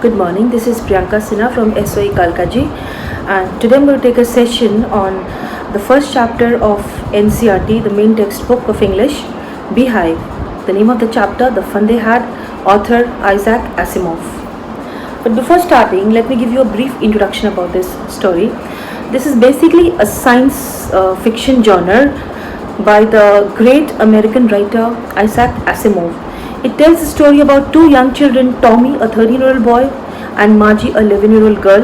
Good morning. This is Priyanka Sinha from SOE Kalkaji, and today I'm going to take a session on the first chapter of NCRT, the main textbook of English, Beehive. The name of the chapter, The Fun They Had, author Isaac Asimov. But before starting, let me give you a brief introduction about this story. This is basically a science fiction genre by the great American writer Isaac Asimov. It tells a story about two young children, Tommy, a 13-year-old boy, and Margie, a 11-year-old girl,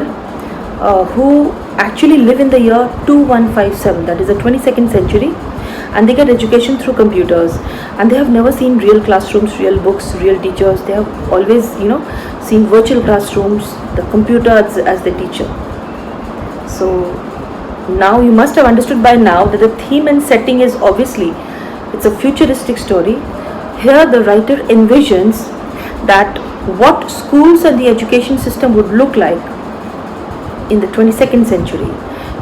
who actually live in the year 2157, that is the 22nd century, and they get education through computers, and they have never seen real classrooms, real books, real teachers. They have always, seen virtual classrooms, the computer as the teacher. So now you must have understood by now that the theme and setting is obviously, it's a futuristic story. Here the writer envisions that what schools and the education system would look like in the 22nd century.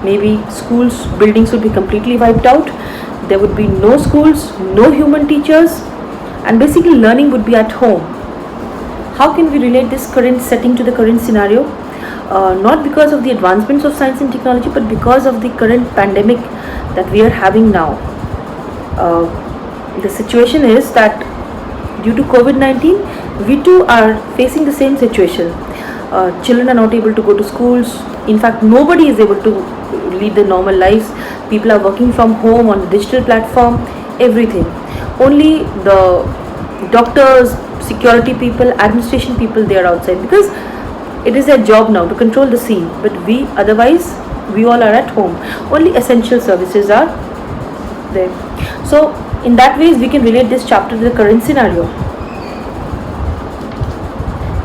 Maybe schools, buildings would be completely wiped out. There would be no schools, no human teachers, and basically learning would be at home. How can we relate this current setting to the current scenario? Not because of the advancements of science and technology, but because of the current pandemic that we are having now. The situation is that due to COVID-19, we too are facing the same situation. Children are not able to go to schools. In fact, nobody is able to lead their normal lives. People are working from home on the digital platform, everything. Only the doctors, security people, administration people, they are outside because it is their job now to control the scene. But we all are at home. Only essential services are there. So in that ways we can relate this chapter to the current scenario.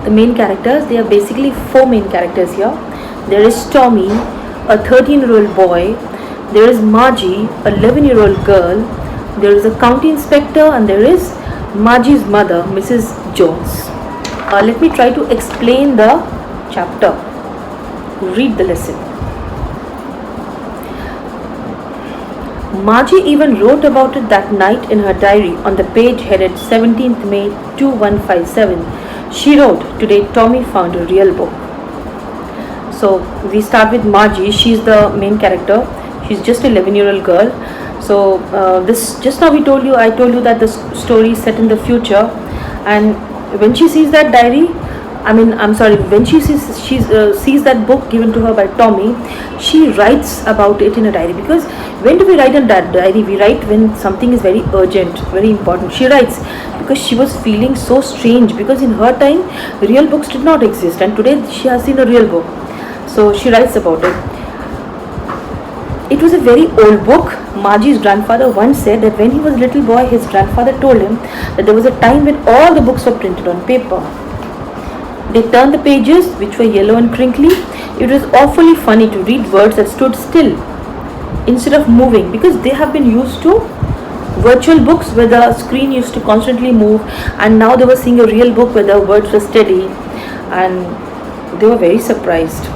The main characters, they are basically four main characters here. There is Tommy, a 13-year-old boy. There is Margie, a 11-year-old girl. There is a county inspector, and there is Margie's mother, Mrs. Jones. Let me try to explain the chapter. Read the lesson. Margie even wrote about it that night in her diary on the page headed 17th May 2157. She wrote, "Today Tommy found a real book." So we start with Margie. She's the main character. She's just an 11-year-old girl. So this just now I told you that the story is set in the future, and when she sees that diary, when she sees that book given to her by Tommy, she writes about it in a diary. Because when do we write in that diary? We write when something is very urgent, very important. She writes because she was feeling so strange, because in her time real books did not exist, and today she has seen a real book. So she writes about it. It was a very old book. Margie's grandfather once said that when he was a little boy, his grandfather told him that there was a time when all the books were printed on paper. They turned the pages, which were yellow and crinkly. It was awfully funny to read words that stood still instead of moving, because they have been used to virtual books where the screen used to constantly move, and now they were seeing a real book where the words were steady, and they were very surprised.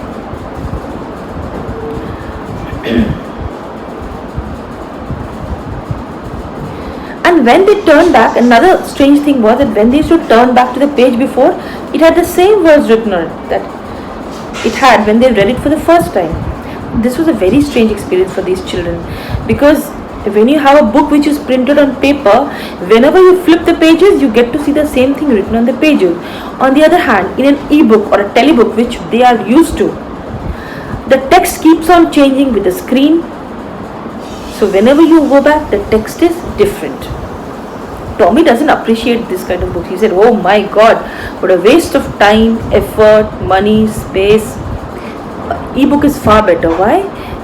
And when they turned back, another strange thing was that when they used to turn back to the page before, it had the same words written on it that it had when they read it for the first time. This was a very strange experience for these children, because when you have a book which is printed on paper, whenever you flip the pages, you get to see the same thing written on the pages. On the other hand, in an e-book or a telebook, which they are used to, the text keeps on changing with the screen. So whenever you go back, the text is different. Tommy doesn't appreciate this kind of books. He said, "Oh my God, what a waste of time, effort, money, space. E-book is far better." Why?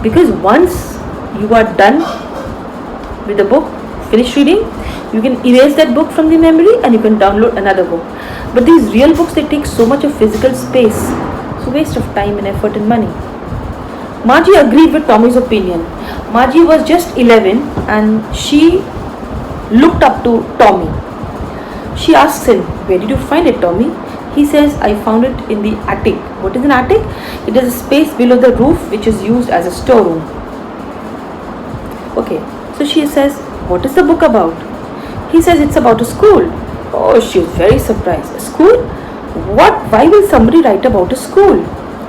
Because once you are done with the book, finished reading, you can erase that book from the memory and you can download another book. But these real books, they take so much of physical space. So waste of time and effort and money. Margie agreed with Tommy's opinion. Margie was just 11 and she looked up to Tommy. She asks him, "Where did you find it, Tommy?" He says, "I found it in the attic." What is an attic? It is a space below the roof which is used as a storeroom. Okay, so she says, "What is the book about?" He says, "It's about a school." Oh, she was very surprised. A school? What? Why will somebody write about a school?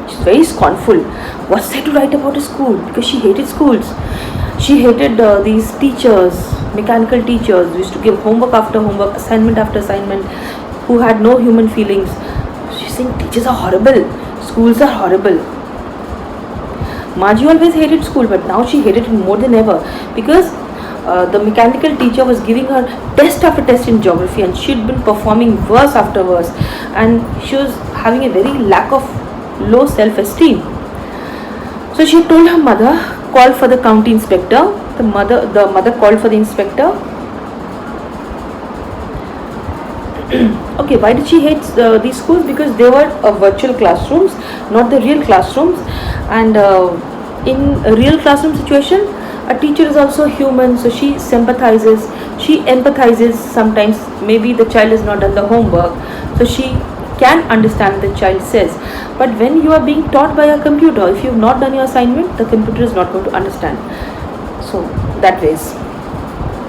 She's very scornful. What's there to write about a school? Because she hated schools. She hated these teachers, mechanical teachers who used to give homework after homework, assignment after assignment, who had no human feelings. She's saying teachers are horrible, schools are horrible. Margie always hated school, but now she hated it more than ever because the mechanical teacher was giving her test after test in geography, and she'd been performing verse after verse, and she was having a very lack of low self-esteem. So she told her mother, call for the county inspector. The mother called for the inspector. Okay, why did she hate these schools? Because they were virtual classrooms, not the real classrooms. And in a real classroom situation, a teacher is also human, so she sympathizes, she empathizes sometimes. Maybe the child has not done the homework, so she can understand the child says. But when you are being taught by a computer, if you have not done your assignment, the computer is not going to understand. So that ways.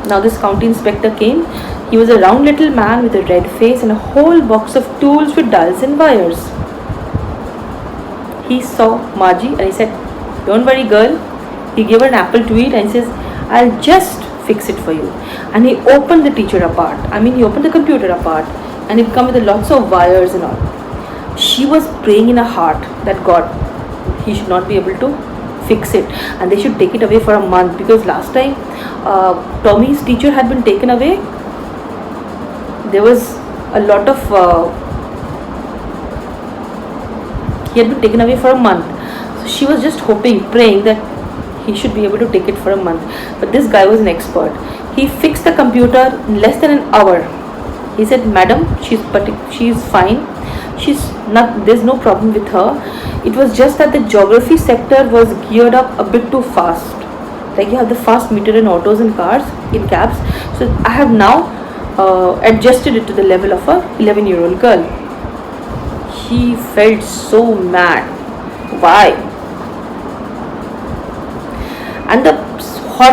Now this county inspector came. He was a round little man with a red face and a whole box of tools with dials and wires. He saw Margie and he said, don't worry girl. He gave her an apple to eat and he says, I'll just fix it for you. And he opened the teacher apart. He opened the computer apart, and it came with lots of wires and all. She was praying in her heart that God, he should not be able to fix it, and they should take it away for a month, because last time Tommy's teacher had been taken away. There was a lot of he had been taken away for a month. So she was just hoping, praying that he should be able to take it for a month. But this guy was an expert. He fixed the computer in less than an hour. He said, madam, she's fine. She's not, there's no problem with her. It was just that the geography sector was geared up a bit too fast. Like you have the fast meter in autos and cars, in cabs. So I have now adjusted it to the level of a 11-year-old girl. He felt so mad. Why? And the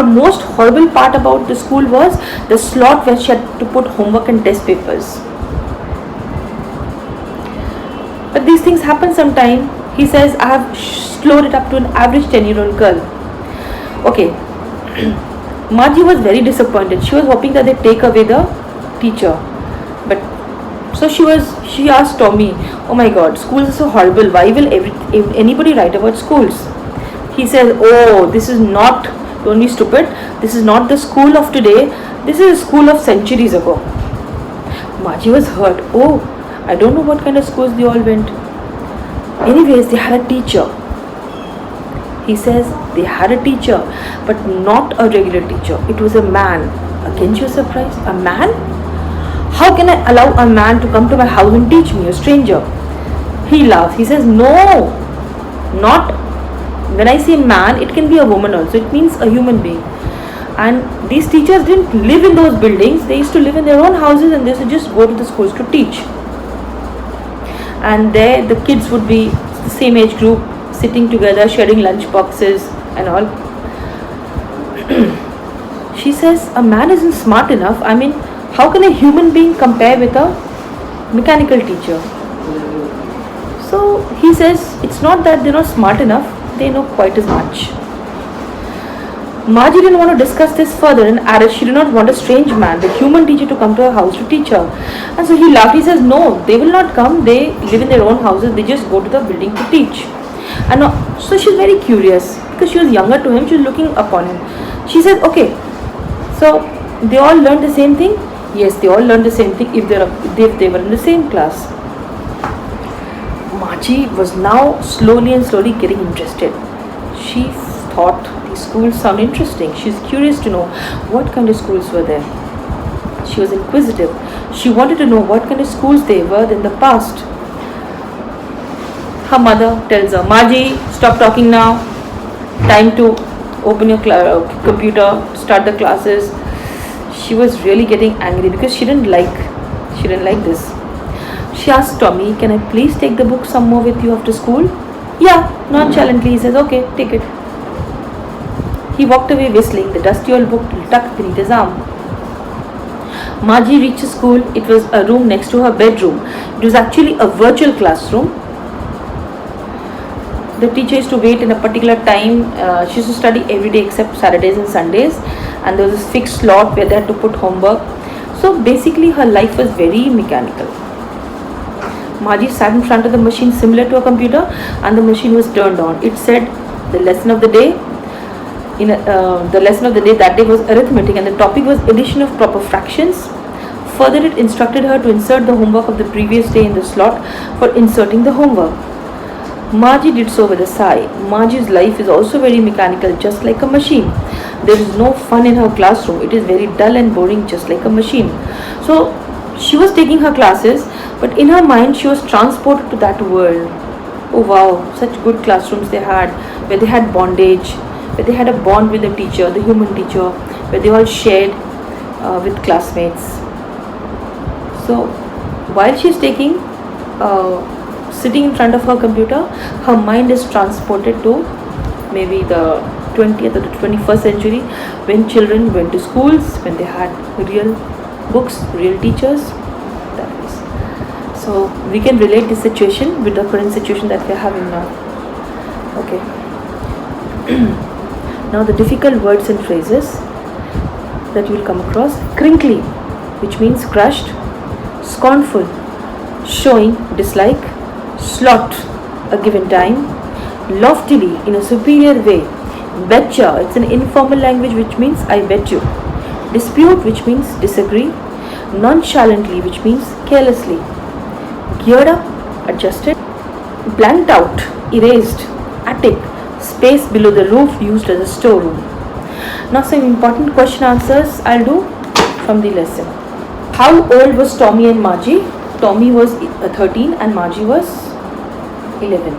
most horrible part about the school was the slot where she had to put homework and test papers. But these things happen sometime. He says, I have slowed it up to an average 10-year-old girl. Okay. Margie was very disappointed. She was hoping that they take away the teacher. But so she asked Tommy, oh my God, schools are so horrible. Why will anybody write about schools? He says, oh, this is not, don't be stupid. This is not the school of today. This is a school of centuries ago. Margie was hurt. Oh, I don't know what kind of schools they all went. Anyways, they had a teacher. He says they had a teacher, but not a regular teacher. It was a man. Again, she was surprised. A man? How can I allow a man to come to my house and teach me, a stranger? He laughs. He says, no, not. When I say man, it can be a woman also. It means a human being. And these teachers didn't live in those buildings. They used to live in their own houses, and they used to just go to the schools to teach. And there the kids would be the same age group, sitting together, sharing lunch boxes and all. She says, a man isn't smart enough. How can a human being compare with a mechanical teacher? So he says, it's not that they're not smart enough. They know quite as much. Margie didn't want to discuss this further and added she did not want a strange man, the human teacher, to come to her house to teach her. And so he laughed. He says, no, they will not come. They live in their own houses. They just go to the building to teach. And so she's very curious because she was younger to him. She was looking upon him. She said, okay, so they all learned the same thing? Yes, they all learned the same thing if they were in the same class. Margie was now slowly getting interested. She thought these schools sound interesting. She's curious to know what kind of schools were there. She was inquisitive. She wanted to know what kind of schools they were in the past. Her mother tells her, Margie, stop talking now. Time to open your computer, start the classes. She was really getting angry because she didn't like this. She asked Tommy, can I please take the book some more with you after school? Yeah, nonchalantly. He says, okay, take it. He walked away whistling, the dusty old book tucked beneath his arm. Margie reached school. It was a room next to her bedroom. It was actually a virtual classroom. The teacher used to wait in a particular time. She used to study every day except Saturdays and Sundays, and there was this fixed slot where they had to put homework. So basically her life was very mechanical. Margie sat in front of the machine similar to a computer, and the machine was turned on. It said the lesson of the day. The lesson of the day that day was arithmetic, and the topic was addition of proper fractions. Further, it instructed her to insert the homework of the previous day in the slot for inserting the homework. Margie did so with a sigh. Margie's life is also very mechanical, just like a machine. There is no fun in her classroom. It is very dull and boring, just like a machine. So she was taking her classes, but in her mind she was transported to that world. Oh wow, such good classrooms they had, where they had bondage, where they had a bond with the teacher, the human teacher, where they all shared with classmates. So while she is taking sitting in front of her computer, her mind is transported to maybe the 20th or the 21st century, when children went to schools, when they had real books, real teachers. That is. So we can relate this situation with the current situation that we are having now. Okay. Now the difficult words and phrases that you will come across. Crinkly, which means crushed. Scornful, showing dislike. Slot, a given time. Loftily, in a superior way. Betcha, it's an informal language which means I bet you. Dispute, which means disagree. Nonchalantly, which means carelessly. Geared up, adjusted. Blanked out, erased. Attic, space below the roof used as a storeroom. Now some important question answers I'll do from the lesson. How old was Tommy and Margie? Tommy was 13 and Margie was 11.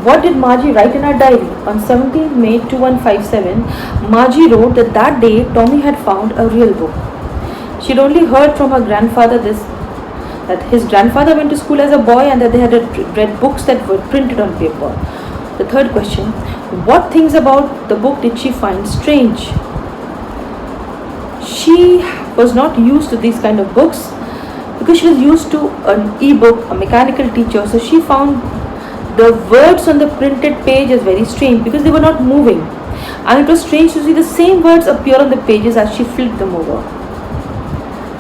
What did Margie write in her diary? On 17th May 2157, Margie wrote that that day Tommy had found a real book. She'd only heard from her grandfather that his grandfather went to school as a boy and that they had read books that were printed on paper. The third question, what things about the book did she find strange? She was not used to these kind of books because she was used to an e-book, a mechanical teacher. So she found the words on the printed page as very strange because they were not moving, and it was strange to see the same words appear on the pages as she flipped them over.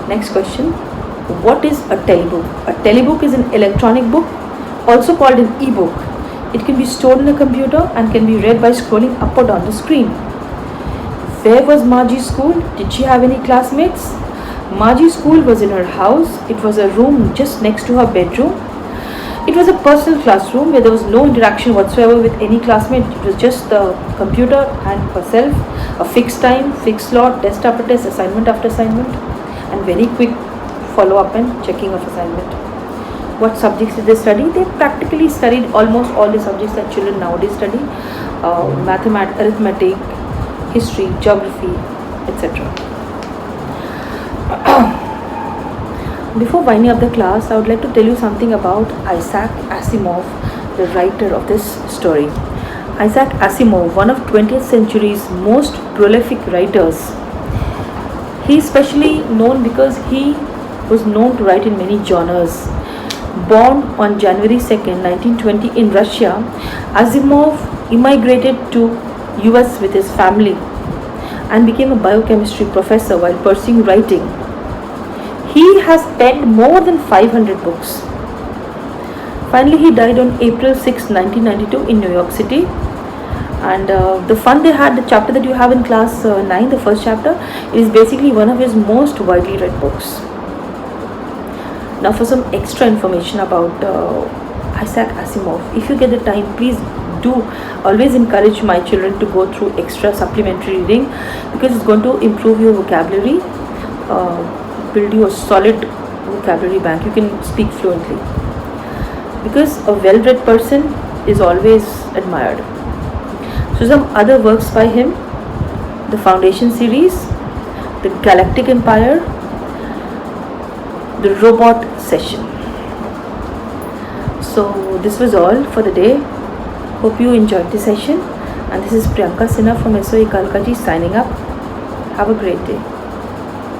Next question, what is a telebook? A telebook is an electronic book, also called an e-book. It can be stored in a computer and can be read by scrolling up or down the screen. Where was Margie's school? Did she have any classmates? Margie's school was in her house. It was a room just next to her bedroom. It was a personal classroom where there was no interaction whatsoever with any classmate. It was just the computer and herself, a fixed time, fixed slot, test after test, assignment after assignment, and very quick follow-up and checking of assignment. What subjects did they study? They practically studied almost all the subjects that children nowadays study. Mathematics, arithmetic, history, geography, etc. Before winding up the class, I would like to tell you something about Isaac Asimov, the writer of this story. Isaac Asimov, one of 20th century's most prolific writers. He is especially known because he was known to write in many genres. Born on January 2nd, 1920 in Russia, Asimov immigrated to US with his family and became a biochemistry professor while pursuing writing. He has penned more than 500 books. Finally, he died on April 6, 1992 in New York City. And the fun they had, the chapter that you have in class 9, the first chapter, is basically one of his most widely read books. Now for some extra information about Isaac Asimov. If you get the time, please do always encourage my children to go through extra supplementary reading, because it's going to improve your vocabulary, build you a solid vocabulary bank. You can speak fluently, because a well-read person is always admired. So some other works by him: the Foundation series, the Galactic Empire, the Robot Session. So this was all for the day. Hope you enjoyed the session, and this is Priyanka Sinha from SOE Kalkaji signing up. Have a great day.